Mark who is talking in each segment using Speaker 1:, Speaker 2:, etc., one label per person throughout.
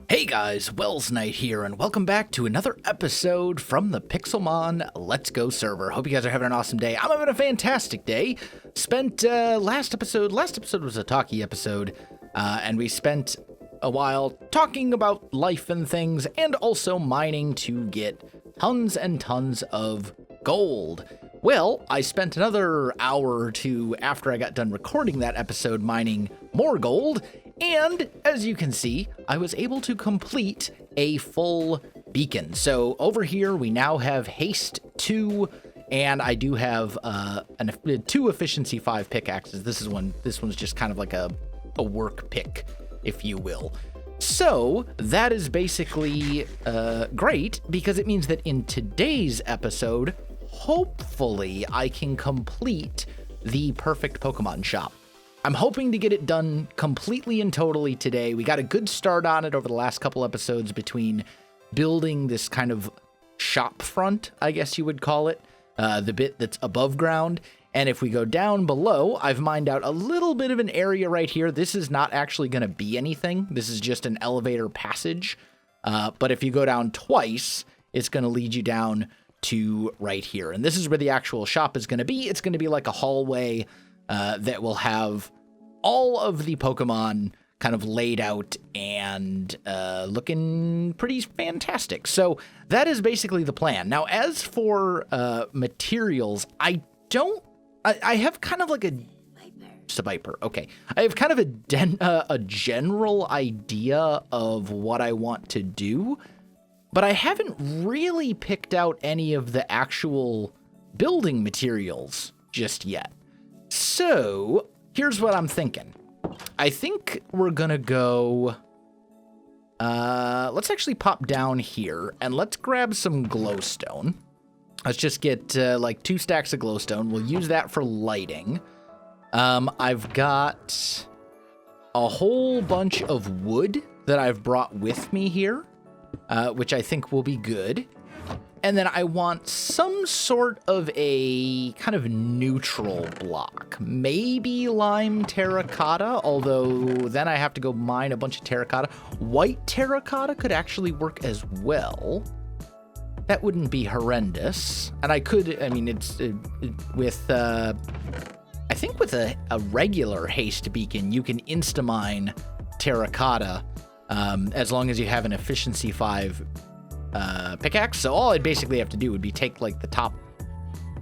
Speaker 1: Hey guys, Welsknight here, and welcome back to another episode from the Pixelmon Let's Go server. Hope you guys are having an awesome day. I'm having a fantastic day. Spent last episode was a talkie episode, and we spent a while talking about life and things, and also mining to get tons and tons of gold. Well, I spent another hour or two after I got done recording that episode mining more gold, and as you can see, I was able to complete a full beacon. So over here, we now have Haste 2, and I do have two Efficiency 5 pickaxes. This one's just kind of like a work pick, if you will. So that is basically great, because it means that in today's episode, hopefully I can complete the perfect Pokemon shop. I'm hoping to get it done completely and totally today. We got a good start on it over the last couple episodes between building this kind of shop front, I guess you would call it, the bit that's above ground. And if we go down below, I've mined out a little bit of an area right here. This is not actually going to be anything. This is just an elevator passage. But if you go down twice, it's going to lead you down to right here. And this is where the actual shop is going to be. It's going to be like a hallway that will have all of the Pokemon kind of laid out and looking pretty fantastic. So that is basically the plan. Now, as for materials, I have kind of like just a Viper. Okay. I have kind of a general idea of what I want to do, but I haven't really picked out any of the actual building materials just yet. So here's what I'm thinking. I think we're gonna go, let's actually pop down here and let's grab some glowstone. Let's just get like 2 stacks of glowstone. We'll use that for lighting. I've got a whole bunch of wood that I've brought with me here, which I think will be good. And then I want some sort of a kind of neutral block. Maybe lime terracotta, although then I have to go mine a bunch of terracotta. White terracotta could actually work as well. That wouldn't be horrendous. And I could, I mean, with, I think with a regular haste beacon, you can insta-mine terracotta as long as you have an efficiency 5 pickaxe. So all I'd basically have to do would be take like the top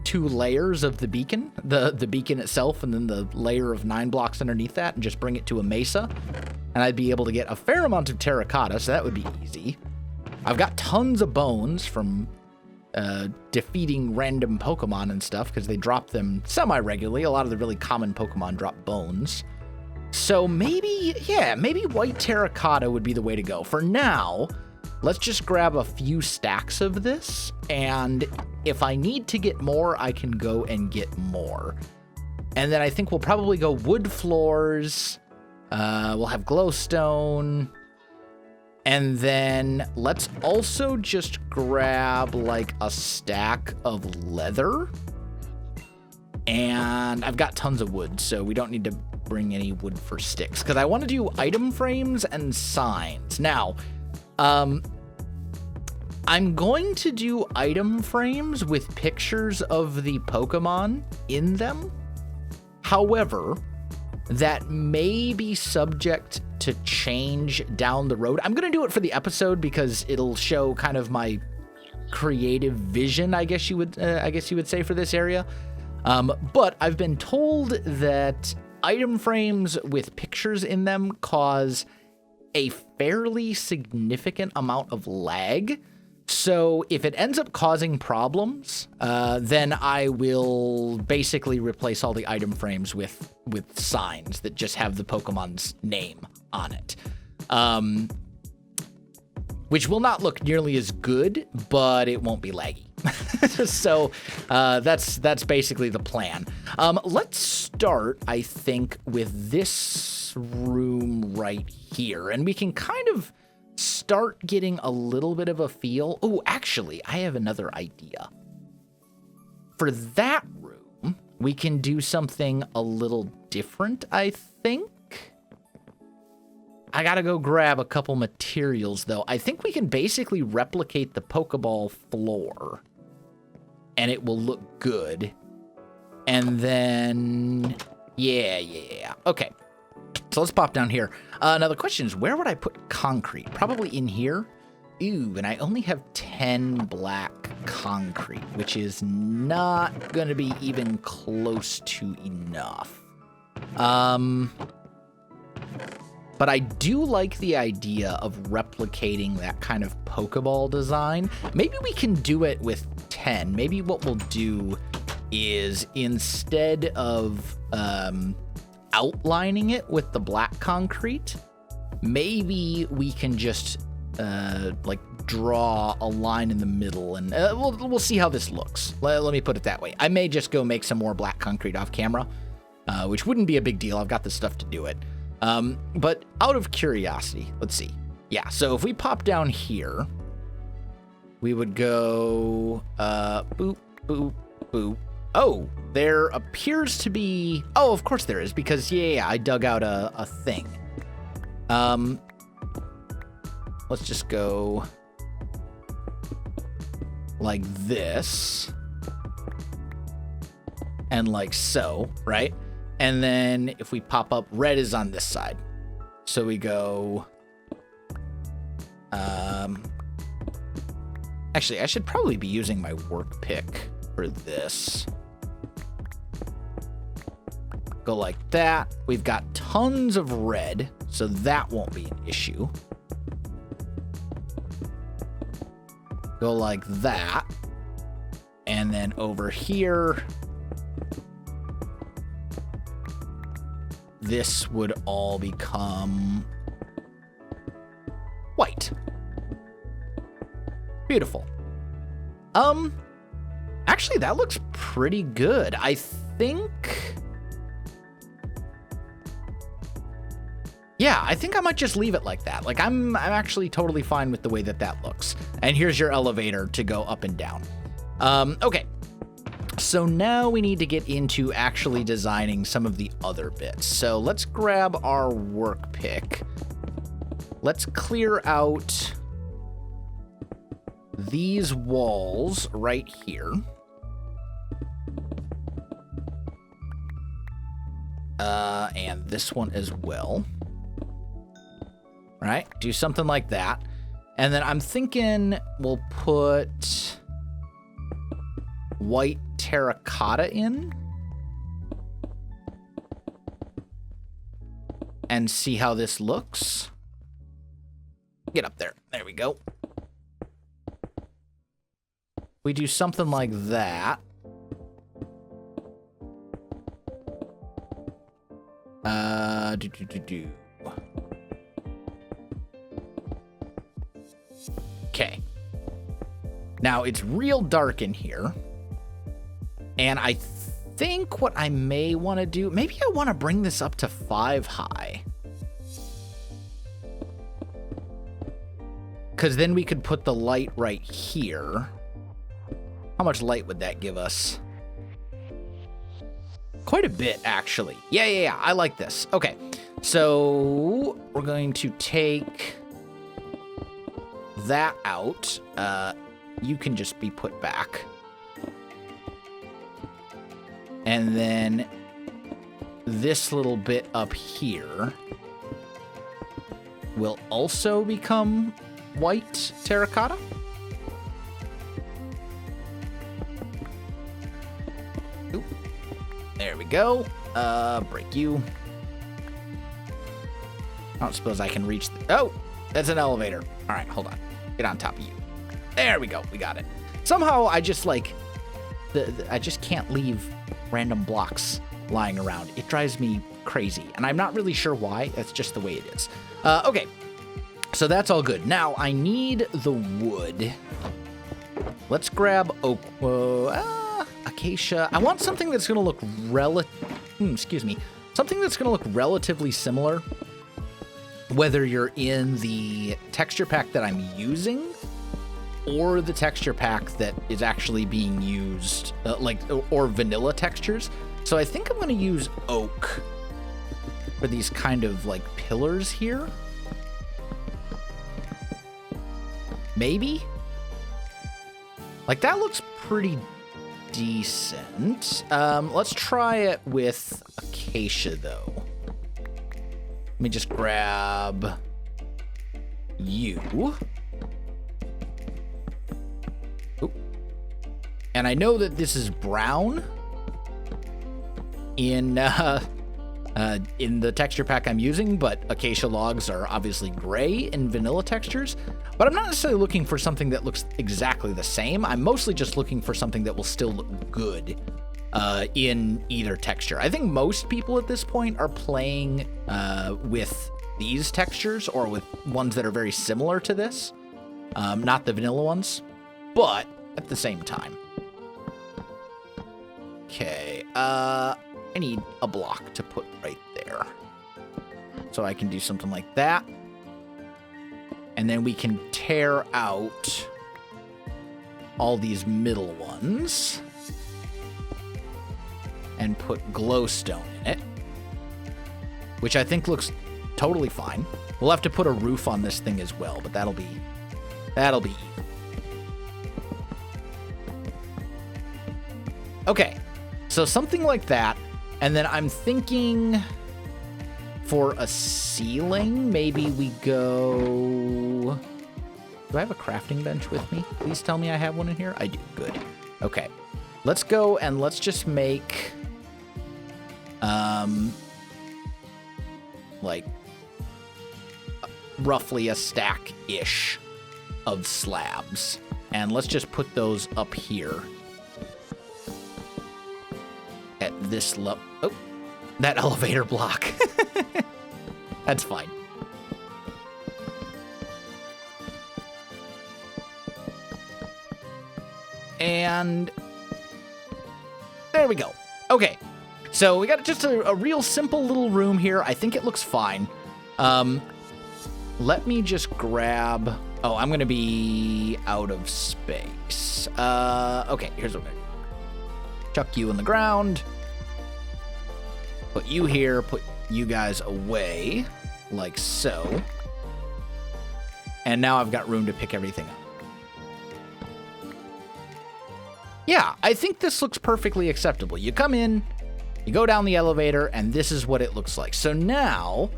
Speaker 1: 2 layers of the beacon, the beacon itself, and then the layer of 9 blocks underneath that, and just bring it to a mesa, and I'd be able to get a fair amount of terracotta, so that would be easy. I've got tons of bones from defeating random Pokemon and stuff, because they drop them semi-regularly. A lot of the really common Pokemon drop bones. So maybe white terracotta would be the way to go. For now, let's just grab a few stacks of this, and if I need to get more, I can go and get more. And then I think we'll probably go wood floors, we'll have glowstone, and then let's also just grab like a stack of leather. And I've got tons of wood, so we don't need to bring any wood for sticks, because I want to do item frames and signs. Now, I'm going to do item frames with pictures of the Pokemon in them. However, that may be subject to change down the road. I'm going to do it for the episode because it'll show kind of my creative vision, I guess you would say, for this area. But I've been told that item frames with pictures in them cause a fairly significant amount of lag. So if it ends up causing problems, then I will basically replace all the item frames with signs that just have the Pokemon's name on it. Which will not look nearly as good, but it won't be laggy. So that's basically the plan. Let's start, I think, with this room right here, and we can kind of start getting a little bit of a feel. Oh, actually, I have another idea. For that room, we can do something a little different, I think. I gotta go grab a couple materials, though. I think we can basically replicate the Pokeball floor, and it will look good. And then, yeah. Okay, so let's pop down here. Now the question is, where would I put concrete? Probably in here. Ooh, and I only have 10 black concrete, which is not gonna be even close to enough. But I do like the idea of replicating that kind of Pokeball design. Maybe we can do it with 10. Maybe what we'll do is, instead of outlining it with the black concrete, maybe we can just like draw a line in the middle, and we'll see how this looks. Let me put it that way. I may just go make some more black concrete off camera, which wouldn't be a big deal. I've got the stuff to do it. But out of curiosity, let's see. Yeah, so if we pop down here, we would go boop, boop, boop. Oh, there appears to be... Oh, of course there is, because, yeah, I dug out a thing. Let's just go like this. And like so, right? And then if we pop up, red is on this side. So we go... Actually, I should probably be using my work pick for this. Go like that. We've got tons of red, so that won't be an issue. Go like that. And then over here, this would all become white. Beautiful. Actually, that looks pretty good. I think... Yeah, I think I might just leave it like that. Like, I'm actually totally fine with the way that that looks. And here's your elevator to go up and down. Okay. So now we need to get into actually designing some of the other bits. So let's grab our work pick. Let's clear out these walls right here. And this one as well. Right? Do something like that. And then I'm thinking we'll put white terracotta in. And see how this looks. Get up there. There we go. We do something like that. Okay. Now it's real dark in here. And I think what I may want to do, maybe I want to bring this up to 5 high. Because then we could put the light right here. How much light would that give us? Quite a bit, actually. Yeah. I like this. Okay. So we're going to take that out. You can just be put back. And then this little bit up here will also become white terracotta. Oop. There we go. Break you. I don't suppose I can reach oh, that's an elevator. All right, hold on. Get on top of you. There we go. We got it. Somehow I just like I just can't leave random blocks lying around. It drives me crazy, and I'm not really sure why. That's just the way it is. Okay, so that's all good. Now I need the wood. Let's grab oak, acacia. I want something that's going to look something that's going to look relatively similar, whether you're in the texture pack that I'm using or the texture pack that is actually being used, or vanilla textures. So I think I'm going to use oak for these kind of like pillars here. Maybe? Like, that looks pretty decent. Let's try it with acacia, though. Let me just grab you. Oop. And I know that this is brown in the texture pack I'm using, but acacia logs are obviously gray in vanilla textures. But I'm not necessarily looking for something that looks exactly the same. I'm mostly just looking for something that will still look good in either texture. I think most people at this point are playing with these textures or with ones that are very similar to this, not the vanilla ones, but at the same time. Okay, I need a block to put right there. So I can do something like that. And then we can tear out all these middle ones and put glowstone in it, which I think looks totally fine. We'll have to put a roof on this thing as well, but that'll be easy. Okay, so something like that. And then I'm thinking for a ceiling, maybe we go... Do I have a crafting bench with me? Please tell me I have one in here. I do. Good. Okay. Let's go and let's just make... like... roughly a stack-ish of slabs. And let's just put those up here. At this level. Oh, that elevator block. That's fine. And there we go. Okay, so we got just a real simple little room here. I think it looks fine. Let me just grab... Oh, I'm going to be out of space. Okay, here's what I'm going to do. Chuck you in the ground. Put you here. Put you guys away. Like so. And now I've got room to pick everything up. Yeah, I think this looks perfectly acceptable. You come in, you go down the elevator, and this is what it looks like. So now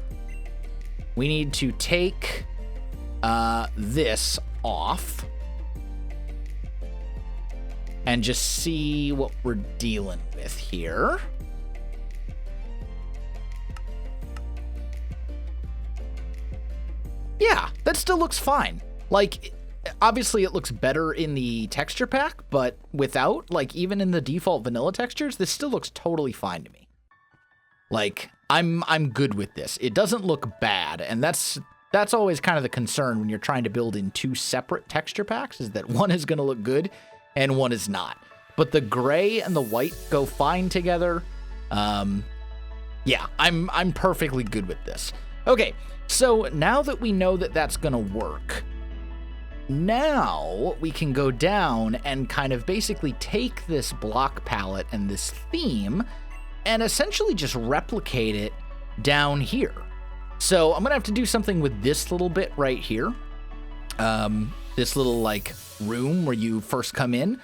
Speaker 1: we need to take this off and just see what we're dealing with here. Yeah, that still looks fine. Like, obviously it looks better in the texture pack, but without, like, even in the default vanilla textures, this still looks totally fine to me. Like, I'm good with this. It doesn't look bad, and that's always kind of the concern when you're trying to build in two separate texture packs, is that one is going to look good and one is not. But the gray and the white go fine together. Yeah, I'm perfectly good with this. Okay, so now that we know that that's going to work, now we can go down and kind of basically take this block palette and this theme and essentially just replicate it down here. So I'm going to have to do something with this little bit right here. This little, like, room where you first come in.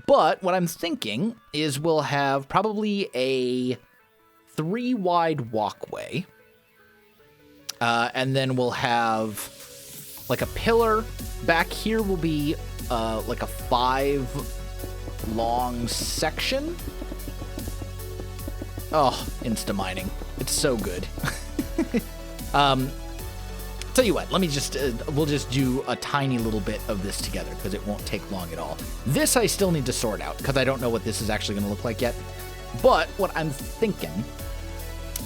Speaker 1: But what I'm thinking is we'll have probably a 3-wide walkway. And then we'll have, like, a pillar. Back here will be, like, a 5-long section. Oh, insta-mining. It's so good. Tell you what, let me just, we'll just do a tiny little bit of this together because it won't take long at all. This I still need to sort out because I don't know what this is actually going to look like yet. But what I'm thinking,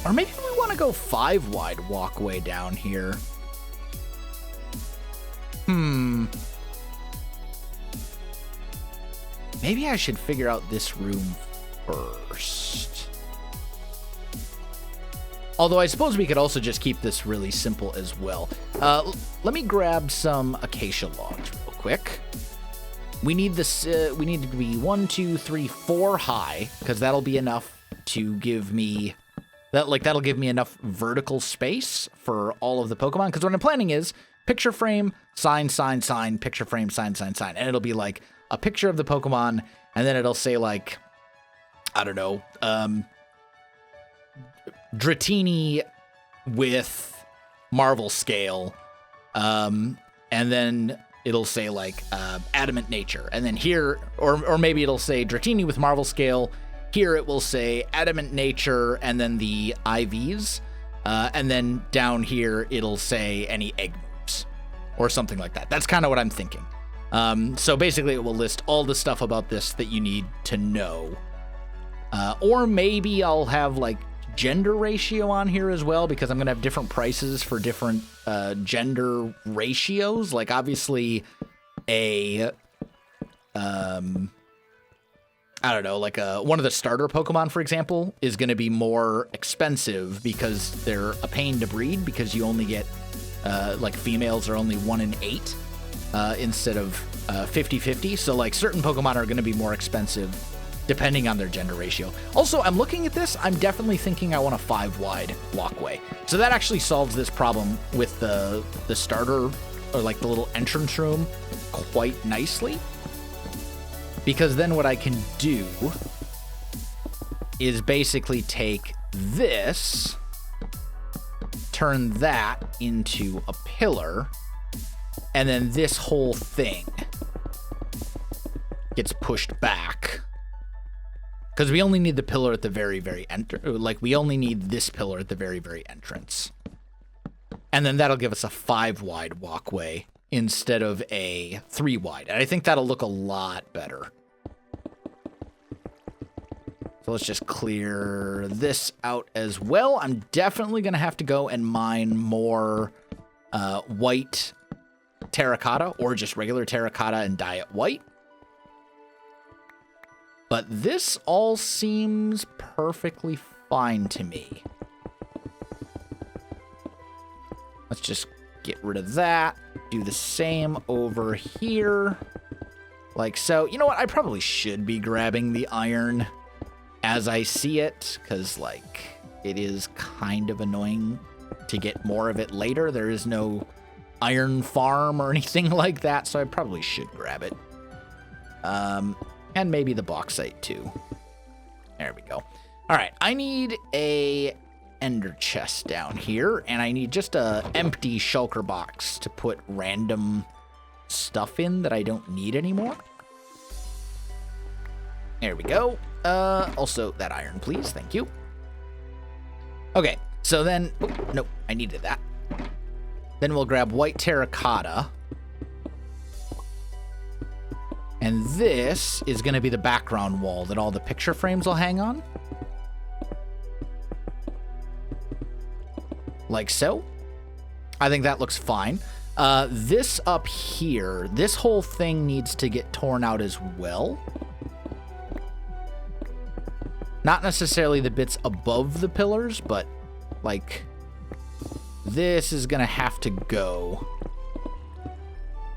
Speaker 1: or maybe we want to go 5-wide walkway down here. Maybe I should figure out this room first. Although I suppose we could also just keep this really simple as well. Let me grab some acacia logs real quick. We need this. We need to be 1, 2, 3, 4 high because that'll be enough to give me that'll give me enough vertical space for all of the Pokemon. Because what I'm planning is picture frame, sign, sign, sign, picture frame, sign, sign, sign. And it'll be like a picture of the Pokemon, and then it'll say like, I don't know, Dratini with Marvel Scale, and then it'll say like Adamant Nature, and then here, or maybe it'll say Dratini with Marvel Scale. Here it will say Adamant Nature, and then the IVs, and then down here it'll say any egg moves, or something like that. That's kind of what I'm thinking. So basically it will list all the stuff about this that you need to know. Or maybe I'll have like gender ratio on here as well, because I'm going to have different prices for different gender ratios. Like obviously a, I don't know, like one of the starter Pokemon, for example, is going to be more expensive because they're a pain to breed, because you only get, like females are only 1 in 8 instead of 50-50. So like certain Pokemon are going to be more expensive depending on their gender ratio. Also, I'm looking at this, I'm definitely thinking I want a 5-wide walkway. So that actually solves this problem with the starter, or like the little entrance room, quite nicely. Because then what I can do is basically take this, turn that into a pillar, and then this whole thing gets pushed back. Because we only need the pillar at the very, very we only need this pillar at the very, very entrance. And then that'll give us a 5-wide walkway instead of a 3-wide. And I think that'll look a lot better. So let's just clear this out as well. I'm definitely going to have to go and mine more white terracotta, or just regular terracotta and dye it white. But this all seems perfectly fine to me. Let's just get rid of that. Do the same over here. Like so. You know what? I probably should be grabbing the iron as I see it, because, like, it is kind of annoying to get more of it later. There is no iron farm or anything like that, so I probably should grab it. And maybe the bauxite too. There we go. All right, I need a ender chest down here, and I need just a empty shulker box to put random stuff in that I don't need anymore. There we go. Also, that iron, please. Thank you. Okay, so then... Oh, nope, I needed that. Then we'll grab white terracotta. And this is going to be the background wall that all the picture frames will hang on. Like so. I think that looks fine. This up here, this whole thing needs to get torn out as well. Not necessarily the bits above the pillars, but like this is going to have to go.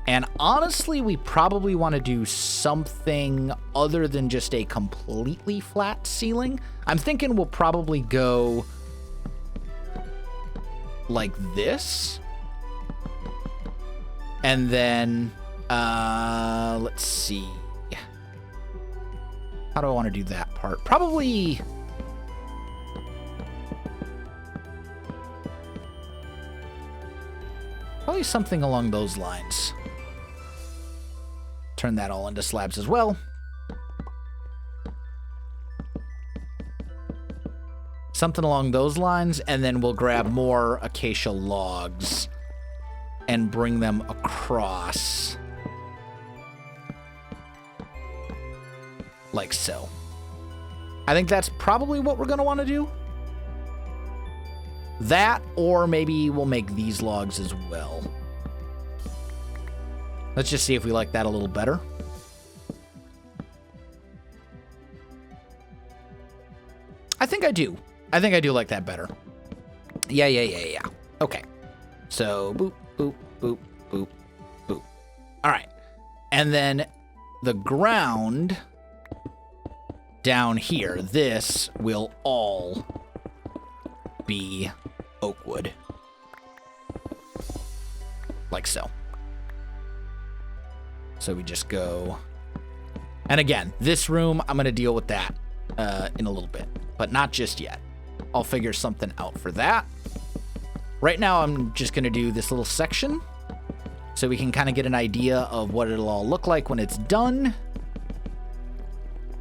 Speaker 1: And honestly, we probably want to do something other than just a completely flat ceiling. I'm thinking we'll probably go like this. And then, let's see. How do I want to do that part? Probably... Probably something along those lines. Turn that all into slabs as well. Something along those lines, and then we'll grab more acacia logs and bring them across. Like so. I think that's probably what we're going to want to do. That, or maybe we'll make these logs as well. Let's just see if we like that a little better. I think I do. I think I do like that better. Yeah. Okay. So, boop, boop, boop, boop, boop. All right. And then the ground down here, this will all be oak wood. like so. So we just go, and again, this room, I'm going to deal with that in a little bit, but not just yet. I'll figure something out for that. Right now, I'm just going to do this little section so we can kind of get an idea of what it'll all look like when it's done.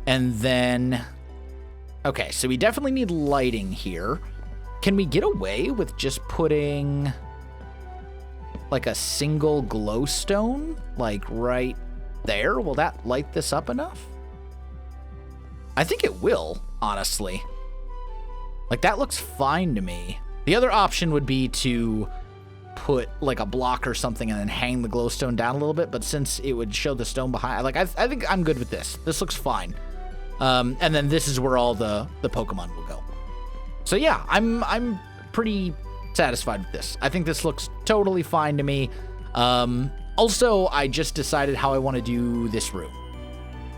Speaker 1: And then, okay, so we definitely need lighting here. Can we get away with just putting like a single glowstone, like right there? Will that light this up enough? I think it will, honestly. Like, that looks fine to me. The other option would be to put like a block or something and then hang the glowstone down a little bit, but since it would show the stone behind, like, I think I'm good with this. This looks fine. And then this is where all the Pokemon will go. So yeah, I'm pretty satisfied with this. I think this looks totally fine to me. Also, I just decided how I want to do this room.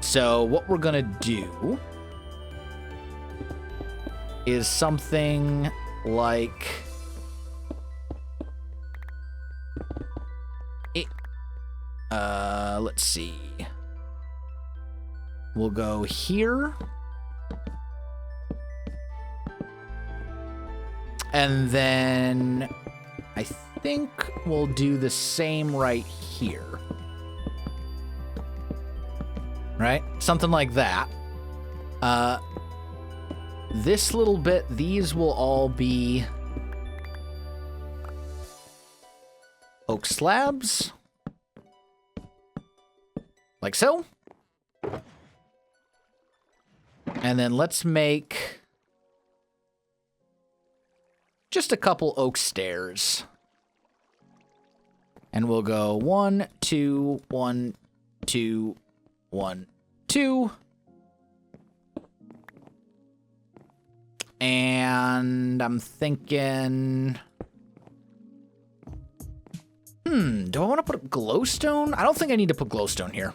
Speaker 1: So what we're gonna do is something like it. Let's see. We'll go here. And then I think we'll do the same right here. Right? Something like that. This little bit, these will all be oak slabs. Like so. And then let's make just a couple oak stairs. And we'll go 1, 2, 1, 2, 1, 2. And I'm thinking, do I want to put glowstone? I don't think I need to put glowstone here.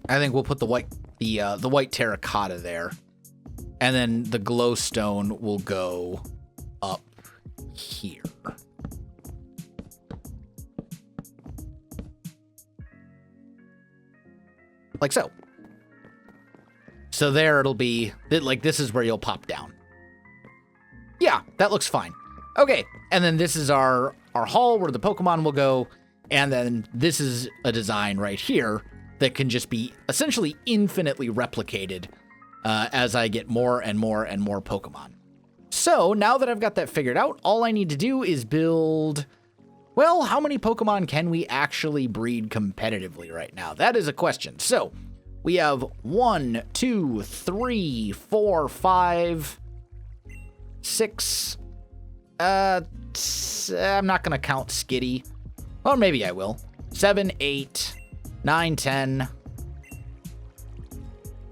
Speaker 1: I think we'll put the white terracotta there, and then the glowstone will go up here. Like so. So there it'll be, like, this is where you'll pop down. Yeah, that looks fine. Okay, and then this is our hall where the Pokemon will go, and then this is a design right here that can just be essentially infinitely replicated as I get more and more and more Pokemon. So now that I've got that figured out, all I need to do is build, well, how many Pokemon can we actually breed competitively right now? That is a question. So we have 1, 2, 3, 4, 5, 6. I'm not going to count Skitty. Or maybe I will. 7, 8, 9, 10,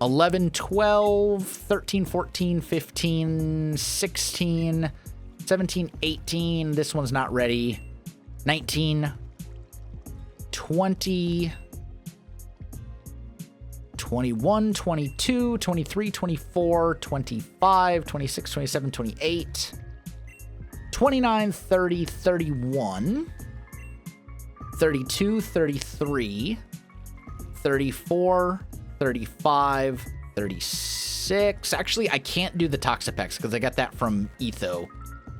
Speaker 1: 11, 12, 13, 14, 15, 16, 17, 18. This one's not ready. 19, 20, 21, 22, 23, 24, 25, 26, 27, 28, 29, 30, 31, 32, 33, 34, 35, 36. Actually, I can't do the Toxapex because I got that from Etho,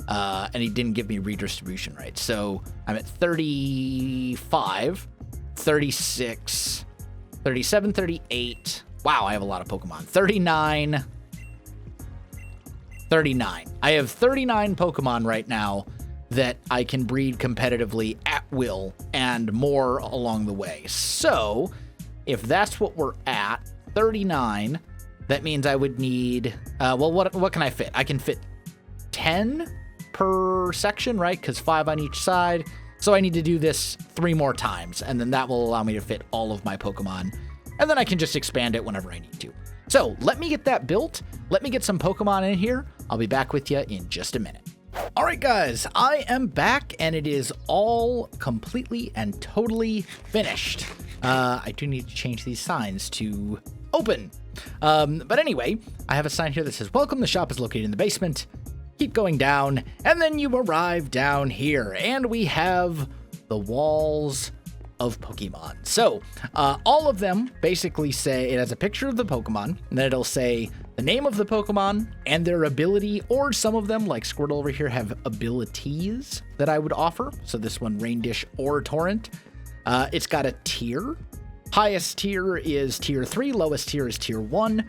Speaker 1: and he didn't give me redistribution rights. So I'm at 35, 36, 37, 38. Wow, I have a lot of Pokemon. 39. 39. I have 39 Pokemon right now that I can breed competitively at will and more along the way. So if that's what we're at, 39, that means I would need, well, what can I fit? I can fit 10 per section, right? Because 5 on each side. So I need to do this 3 more times, and then that will allow me to fit all of my Pokemon. And then I can just expand it whenever I need to. So let me get that built. Let me get some Pokemon in here. I'll be back with you in just a minute. All right, guys, I am back, and it is all completely and totally finished. I do need to change these signs to open. But anyway, I have a sign here that says, "Welcome, the shop is located in the basement." keep going down, and then you arrive down here, and we have the walls of Pokemon. So all of them basically say, it has a picture of the Pokemon, and then it'll say the name of the Pokemon and their ability, or some of them, like Squirtle over here, have abilities that I would offer. So this one, Rain Dish or Torrent. It's got a tier. Highest tier is tier 3, lowest tier is tier 1.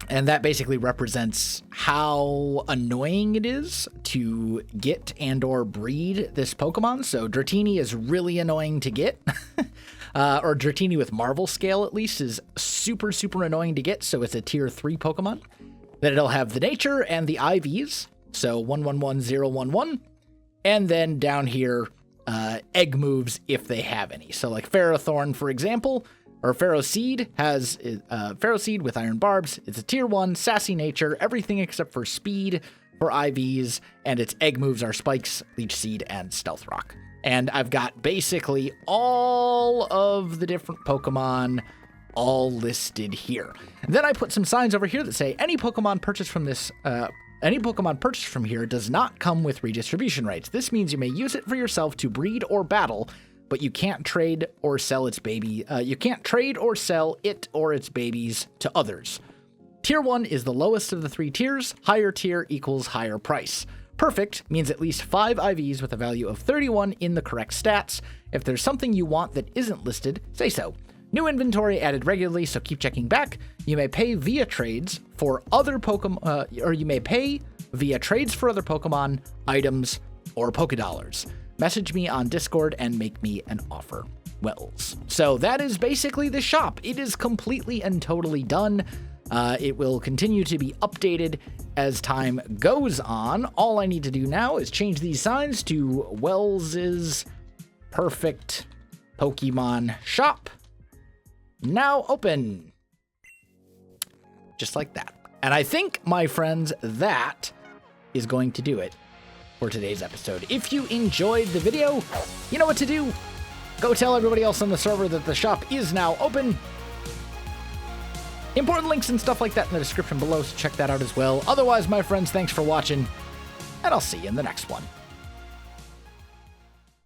Speaker 1: And that basically represents how annoying it is to get and or breed this Pokemon. So Dratini is really annoying to get. Or Dratini with Marvel scale, at least, is super, super annoying to get. So it's a tier 3 Pokemon. Then it'll have the nature and the IVs. So 111011. And then down here, egg moves if they have any. So like Ferrothorn, for example, or Ferroseed has Ferroseed with Iron Barbs. It's a tier 1, sassy nature, everything except for speed for IVs, and its egg moves are Spikes, Leech Seed, and Stealth Rock. And I've got basically all of the different Pokemon all listed here. And then I put some signs over here that say any Pokemon purchased from this any Pokemon purchased from here does not come with redistribution rights. This means you may use it for yourself to breed or battle, but you can't trade or sell its baby. You can't trade or sell it or its babies to others. Tier 1 is the lowest of the 3 tiers. Higher tier equals higher price. Perfect means at least 5 IVs with a value of 31 in the correct stats. If there's something you want that isn't listed, say so. New inventory added regularly, so keep checking back. You may pay via trades for other Pokemon, or you may pay via trades for other Pokemon, items, or Pokedollars. Message me on Discord and make me an offer. Wells. So that is basically the shop. It is completely and totally done. It will continue to be updated as time goes on. All I need to do now is change these signs to Wells's Perfect Pokemon Shop. Now open. Just like that. And I think, my friends, that is going to do it for today's episode. If you enjoyed the video, you know what to do. Go tell everybody else on the server that the shop is now open. Important links and stuff like that in the description below, so check that out as well. Otherwise, my friends, thanks for watching, and I'll see you in the next one.